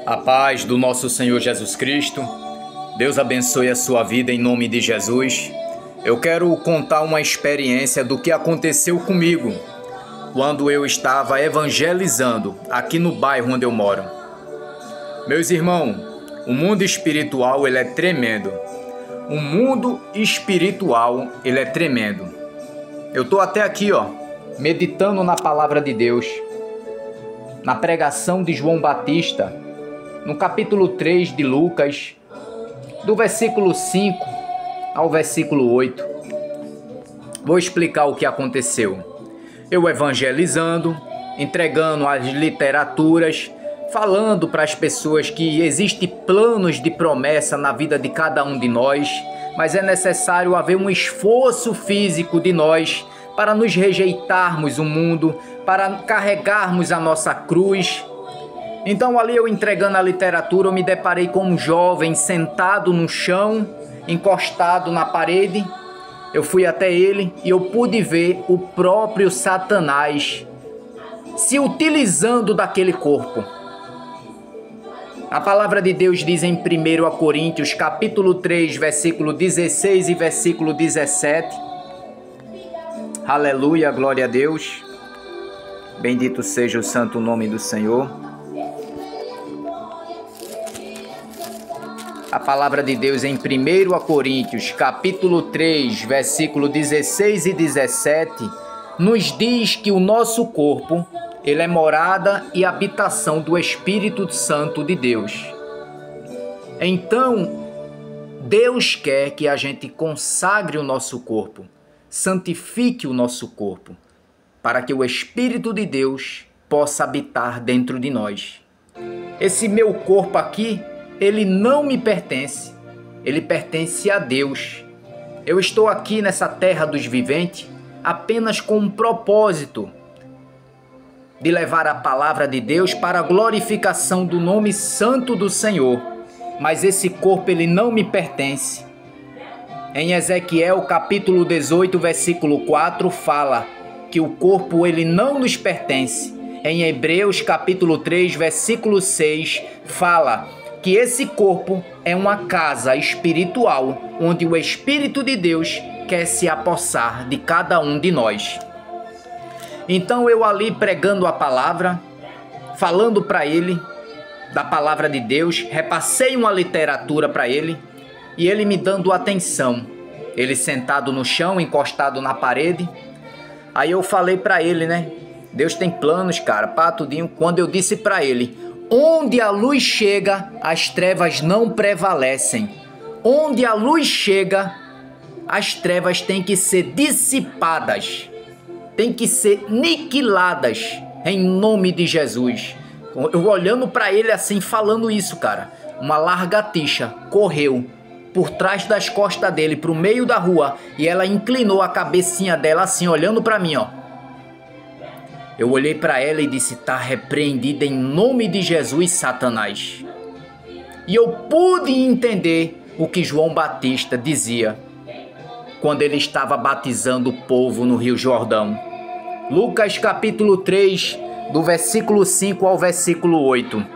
A paz do nosso Senhor Jesus Cristo. Deus abençoe a sua vida em nome de Jesus. Eu quero contar uma experiência do que aconteceu comigo quando eu estava evangelizando aqui no bairro onde eu moro. Meus irmãos, o mundo espiritual ele é tremendo. O mundo espiritual ele é tremendo. Eu tô até aqui, meditando na palavra de Deus, na pregação de João Batista, no capítulo 3 de Lucas, do versículo 5 ao versículo 8. Vou explicar o que aconteceu. Eu evangelizando, entregando as literaturas, falando para as pessoas que existem planos de promessa na vida de cada um de nós, mas é necessário haver um esforço físico de nós para nos rejeitarmos o mundo, para carregarmos a nossa cruz. Então ali eu entregando a literatura, eu me deparei com um jovem sentado no chão, encostado na parede. Eu fui até ele e eu pude ver o próprio Satanás se utilizando daquele corpo. A palavra de Deus diz em 1 Coríntios, capítulo 3, versículo 16 e versículo 17. Aleluia, glória a Deus. Bendito seja o santo nome do Senhor. A palavra de Deus em 1 Coríntios, capítulo 3, versículo 16 e 17, nos diz que o nosso corpo, ele é morada e habitação do Espírito Santo de Deus. Então, Deus quer que a gente consagre o nosso corpo, santifique o nosso corpo, para que o Espírito de Deus possa habitar dentro de nós. Esse meu corpo aqui, ele não me pertence, ele pertence a Deus. Eu estou aqui nessa terra dos viventes apenas com um propósito de levar a palavra de Deus para a glorificação do nome santo do Senhor. Mas esse corpo ele não me pertence. Em Ezequiel capítulo 18, versículo 4 fala que o corpo ele não nos pertence. Em Hebreus capítulo 3, versículo 6 fala que esse corpo é uma casa espiritual, onde o Espírito de Deus quer se apossar de cada um de nós. Então eu ali pregando a palavra, falando para ele da palavra de Deus, repassei uma literatura para ele, e ele me dando atenção. Ele sentado no chão, encostado na parede. Aí eu falei para ele, Deus tem planos, cara, para tudinho. Quando eu disse para ele: onde a luz chega, as trevas não prevalecem. Onde a luz chega, as trevas têm que ser dissipadas, têm que ser aniquiladas em nome de Jesus. Eu olhando para ele assim, falando isso, cara, uma lagartixa correu por trás das costas dele, pro meio da rua, e ela inclinou a cabecinha dela assim, olhando para mim, Eu olhei para ela e disse: tá repreendida em nome de Jesus, Satanás. E eu pude entender o que João Batista dizia quando ele estava batizando o povo no Rio Jordão. Lucas capítulo 3, do versículo 5 ao versículo 8.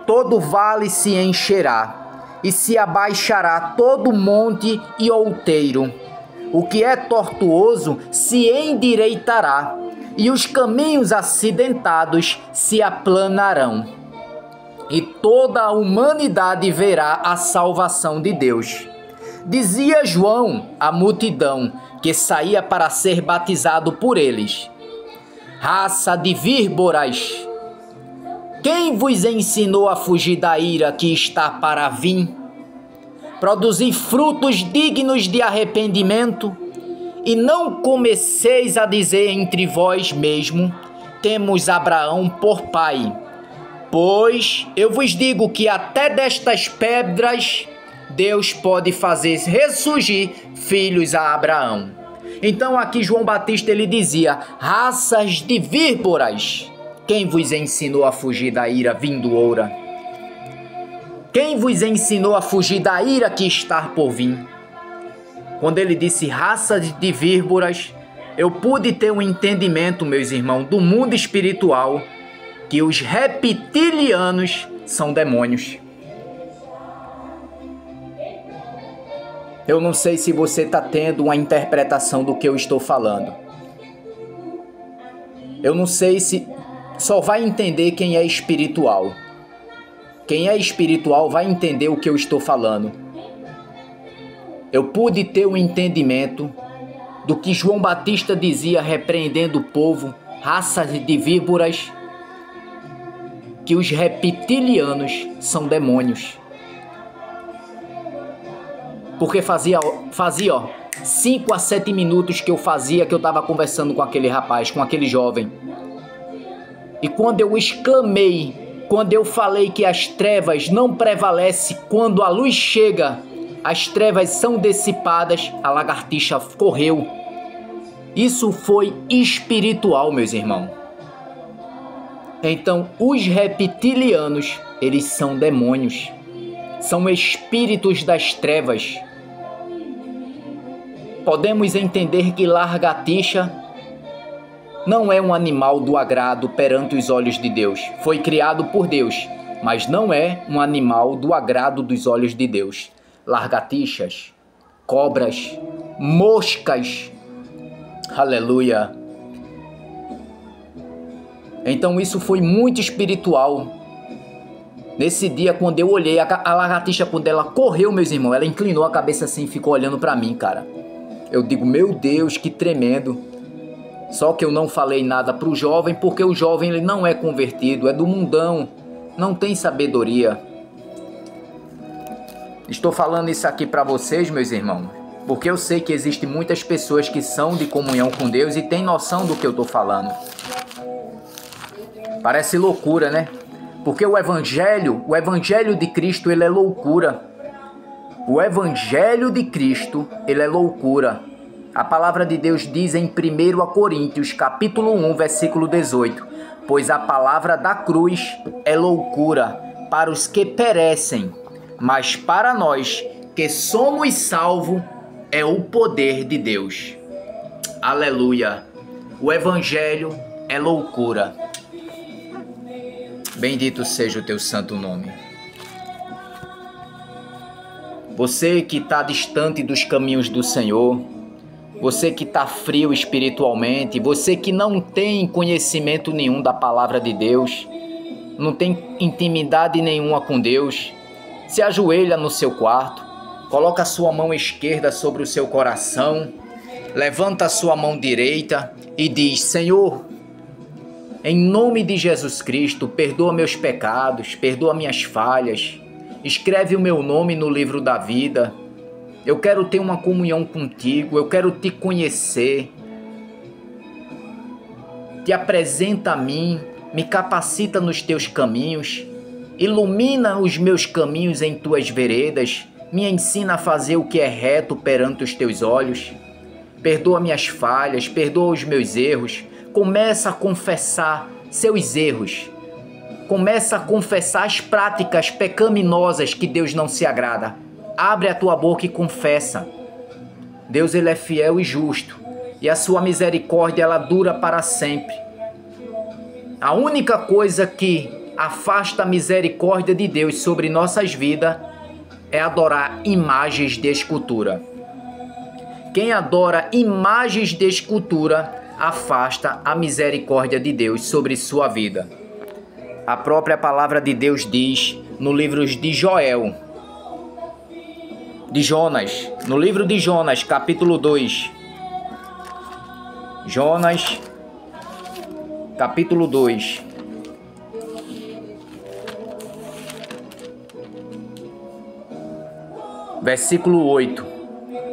Todo vale se encherá, e se abaixará todo monte e outeiro. O que é tortuoso se endireitará, e os caminhos acidentados se aplanarão, e toda a humanidade verá a salvação de Deus. Dizia João à multidão que saía para ser batizado por eles: raça de víboras, quem vos ensinou a fugir da ira que está para vir? Produzir frutos dignos de arrependimento? E não comeceis a dizer entre vós mesmo: temos Abraão por pai. Pois eu vos digo que até destas pedras Deus pode fazer ressurgir filhos a Abraão. Então aqui João Batista ele dizia: raças de víboras, quem vos ensinou a fugir da ira vindoura? Quem vos ensinou a fugir da ira que está por vir? Quando ele disse raça de víboras, eu pude ter um entendimento, meus irmãos, do mundo espiritual, que os reptilianos são demônios. Eu não sei se você está tendo uma interpretação do que eu estou falando. Eu não sei se... Só vai entender quem é espiritual. Quem é espiritual vai entender o que eu estou falando. Eu pude ter um entendimento do que João Batista dizia repreendendo o povo, raças de víboras, que os reptilianos são demônios. Porque fazia 5 a 7 minutos que eu estava conversando com aquele rapaz, com aquele jovem. E quando eu exclamei, quando eu falei que as trevas não prevalecem, quando a luz chega, as trevas são dissipadas, a lagartixa correu. Isso foi espiritual, meus irmãos. Então, os reptilianos, eles são demônios. São espíritos das trevas. Podemos entender que lagartixa não é um animal do agrado perante os olhos de Deus. Foi criado por Deus, mas não é um animal do agrado dos olhos de Deus. Lagartixas, cobras, moscas. Aleluia. Então isso foi muito espiritual. Nesse dia, quando eu olhei, a lagartixa, quando ela correu, meus irmãos, ela inclinou a cabeça assim e ficou olhando para mim, cara. Eu digo, meu Deus, que tremendo. Só que eu não falei nada pro jovem, porque o jovem ele não é convertido, é do mundão, não tem sabedoria. Estou falando isso aqui para vocês, meus irmãos, porque eu sei que existem muitas pessoas que são de comunhão com Deus e têm noção do que eu estou falando. Parece loucura, né? Porque o evangelho de Cristo, ele é loucura. O evangelho de Cristo, ele é loucura. A palavra de Deus diz em 1 Coríntios, capítulo 1, versículo 18: pois a palavra da cruz é loucura para os que perecem, mas para nós que somos salvos é o poder de Deus. Aleluia! O evangelho é loucura. Bendito seja o teu santo nome. Você que está distante dos caminhos do Senhor, você que está frio espiritualmente, você que não tem conhecimento nenhum da palavra de Deus, não tem intimidade nenhuma com Deus, se ajoelha no seu quarto, coloca a sua mão esquerda sobre o seu coração, levanta a sua mão direita e diz: Senhor, em nome de Jesus Cristo, perdoa meus pecados, perdoa minhas falhas, escreve o meu nome no livro da vida. Eu quero ter uma comunhão contigo, eu quero te conhecer. Te apresenta a mim, me capacita nos teus caminhos, ilumina os meus caminhos em tuas veredas, me ensina a fazer o que é reto perante os teus olhos. Perdoa minhas falhas, perdoa os meus erros. Começa a confessar seus erros. Começa a confessar as práticas pecaminosas que Deus não se agrada. Abre a tua boca e confessa. Deus, ele é fiel e justo, e a sua misericórdia ela dura para sempre. A única coisa que afasta a misericórdia de Deus sobre nossas vidas é adorar imagens de escultura. Quem adora imagens de escultura afasta a misericórdia de Deus sobre sua vida. A própria palavra de Deus diz no livro de Jonas, no livro de Jonas, capítulo 2. Jonas, capítulo 2. Versículo 8.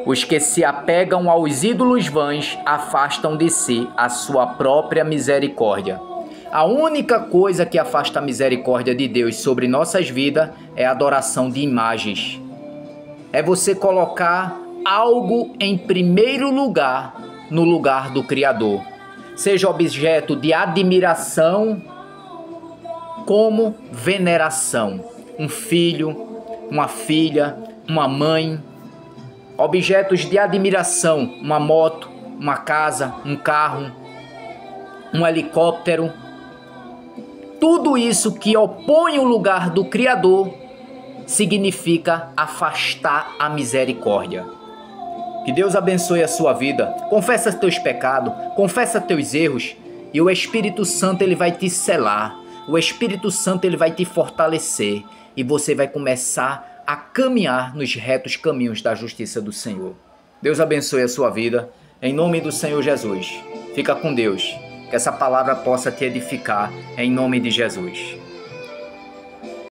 Os que se apegam aos ídolos vãs afastam de si a sua própria misericórdia. A única coisa que afasta a misericórdia de Deus sobre nossas vidas é a adoração de imagens. É você colocar algo em primeiro lugar no lugar do Criador. Seja objeto de admiração como veneração. Um filho, uma filha, uma mãe. Objetos de admiração, uma moto, uma casa, um carro, um helicóptero. tudo isso que opõe o lugar do Criador significa afastar a misericórdia. Que Deus abençoe a sua vida. Confessa teus pecados, confessa teus erros e o Espírito Santo ele vai te selar. O Espírito Santo ele vai te fortalecer e você vai começar a caminhar nos retos caminhos da justiça do Senhor. Deus abençoe a sua vida. Em nome do Senhor Jesus. Fica com Deus. Que essa palavra possa te edificar em nome de Jesus.